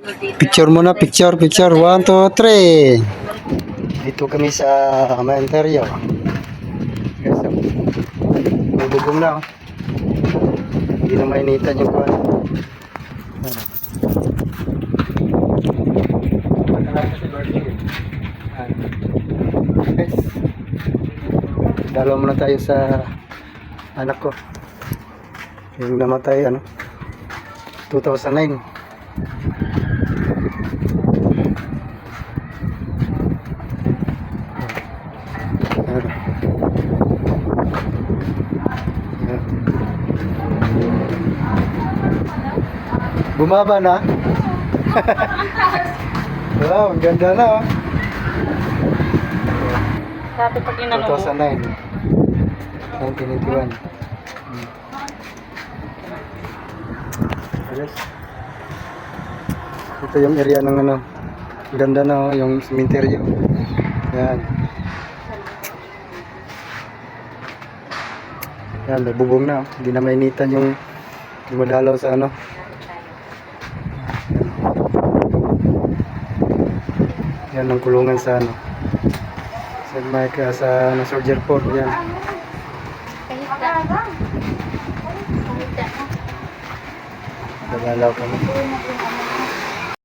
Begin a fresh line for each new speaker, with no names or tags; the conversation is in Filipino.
Picture muna, picture, picture. 1, 2, 3. Dito kami sa Ontario. Guys, bubugong na. Hindi na mainitan yung kuwan. Dalaw muna tayo sa anak ko. Yung namatay, 2009. Bumaba na. Wow, ang ganda na.
Sabi pag inano mo.
2009. 1991. Ayos. Ito yung area ng ganda na yung cemetery. Yan. Yan, may bubong na. Hindi na mainitan yung dumadalaw sa Yan ang kulungan sa sa Mike sa Soldier Fort. Yan. Dadalaw kami.